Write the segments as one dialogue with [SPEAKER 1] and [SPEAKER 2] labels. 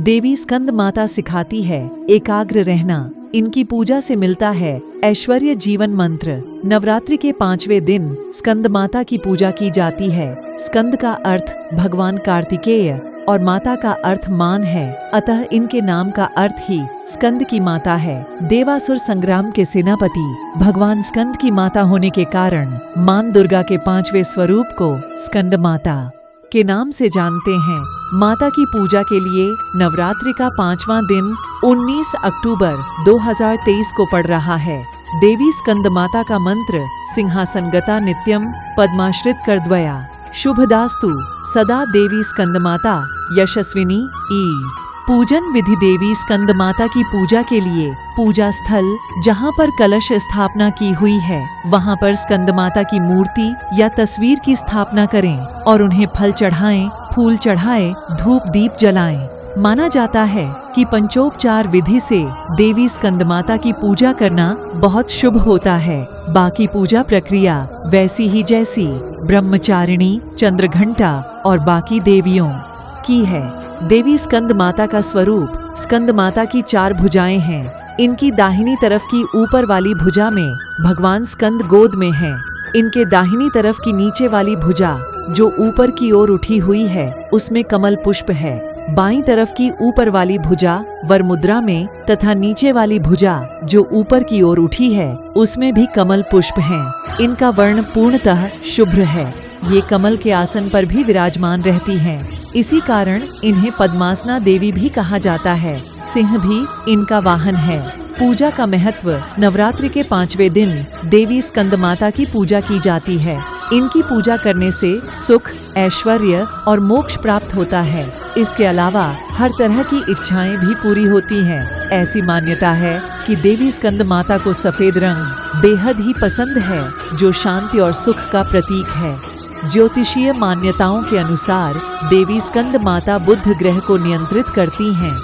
[SPEAKER 1] देवी स्कंद माता सिखाती है एकाग्र रहना। इनकी पूजा से मिलता है ऐश्वर्य जीवन मंत्र। नवरात्रि के 5वें दिन स्कंद माता की पूजा की जाती है। स्कंद का अर्थ भगवान कार्तिकेय और माता का अर्थ मान है, अतः इनके नाम का अर्थ ही स्कंद की माता है। देवासुर संग्राम के सेनापति भगवान स्कंद की माता होने के कारण मां दुर्गा के 5वें स्वरूप को स्कंद माता के नाम से जानते हैं। माता की पूजा के लिए नवरात्रि का 5वां दिन 19 अक्टूबर 2023 को पड़ रहा है। देवी स्कंद माता का मंत्र सिंहासनगता नित्यम पद्माश्रित करद्वया शुभदास्तु सदा देवी स्कंद माता यशस्विनी ई। पूजन विधि देवी स्कंद माता की पूजा के लिए पूजा स्थल जहाँ पर कलश स्थापना की हुई है वहाँ पर स्कंद माता की मूर्ति या तस्वीर की स्थापना करें और उन्हें फल चढ़ाएं, फूल चढ़ाएं, धूप दीप जलाएं। माना जाता है कि पंचोपचार विधि से देवी स्कंद माता की पूजा करना बहुत शुभ होता है। बाकी पूजा प्रक्रिया वैसी ही जैसी ब्रह्मचारिणी, चंद्रघंटा और बाकी देवियों की है। देवी स्कंद माता का स्वरूप स्कंद माता की 4 भुजाएं हैं। इनकी दाहिनी तरफ की ऊपर वाली भुजा में भगवान स्कंद गोद में हैं। इनके दाहिनी तरफ की नीचे वाली भुजा जो ऊपर की ओर उठी हुई है उसमें कमल पुष्प है। बाईं तरफ की ऊपर वाली भुजा वर मुद्रा में तथा नीचे वाली भुजा जो ऊपर की ओर उठी है उसमें भी कमल पुष्प हैं। इनका वर्ण पूर्णतः शुभ्र है। ये कमल के आसन पर भी विराजमान रहती हैं। इसी कारण इन्हें पद्मासना देवी भी कहा जाता है। सिंह भी इनका वाहन है। पूजा का महत्व नवरात्रि के 5वें दिन देवी स्कंद माता की पूजा की जाती है। इनकी पूजा करने से सुख, ऐश्वर्य और मोक्ष प्राप्त होता है। इसके अलावा हर तरह की इच्छाएं भी पूरी होती हैं। ऐसी मान्यता है कि देवी स्कंद माता को सफेद रंग बेहद ही पसंद है जो शांति और सुख का प्रतीक है। ज्योतिषीय मान्यताओं के अनुसार देवी स्कंद माता बुध ग्रह को नियंत्रित करती हैं।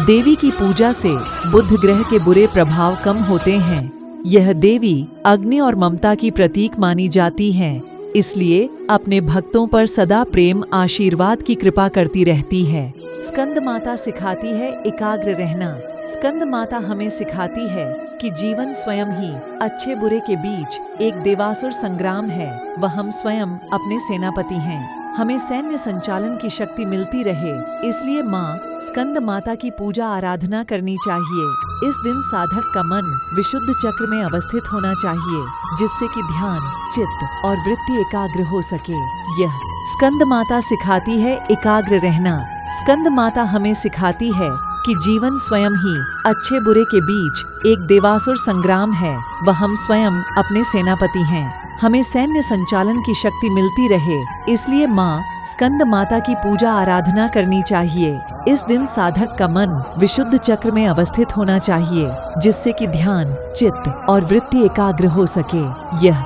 [SPEAKER 1] देवी की पूजा से बुध ग्रह के बुरे प्रभाव कम होते हैं। यह देवी अग्नि और ममता की प्रतीक मानी जाती हैं, इसलिए अपने भक्तों पर सदा प्रेम आशीर्वाद की कृपा करती रहती है। स्कंद माता सिखाती है एकाग्र रहना। स्कंद माता हमें सिखाती है कि जीवन स्वयं ही अच्छे बुरे के बीच एक देवासुर संग्राम है। वह हम स्वयं अपने सेनापति हैं। हमें सैन्य संचालन की शक्ति मिलती रहे, इसलिए माँ स्कंद माता की पूजा आराधना करनी चाहिए। इस दिन साधक का मन विशुद्ध चक्र में अवस्थित होना चाहिए, जिससे कि ध्यान, चित्त और वृत्ति एकाग्र हो सके। यह स्कंद माता सिखाती है एकाग्र रहना। स्कंद माता हमें सिखाती है कि जीवन स्वयं ही अच्छे बुरे के बीच एक देवासुर संग्राम है। वह हम स्वयं अपने सेनापति हैं। हमें सैन्य संचालन की शक्ति मिलती रहे, इसलिए माँ स्कंद माता की पूजा आराधना करनी चाहिए। इस दिन साधक का मन विशुद्ध चक्र में अवस्थित होना चाहिए, जिससे कि ध्यान, चित्त और वृत्ति एकाग्र हो सके। यह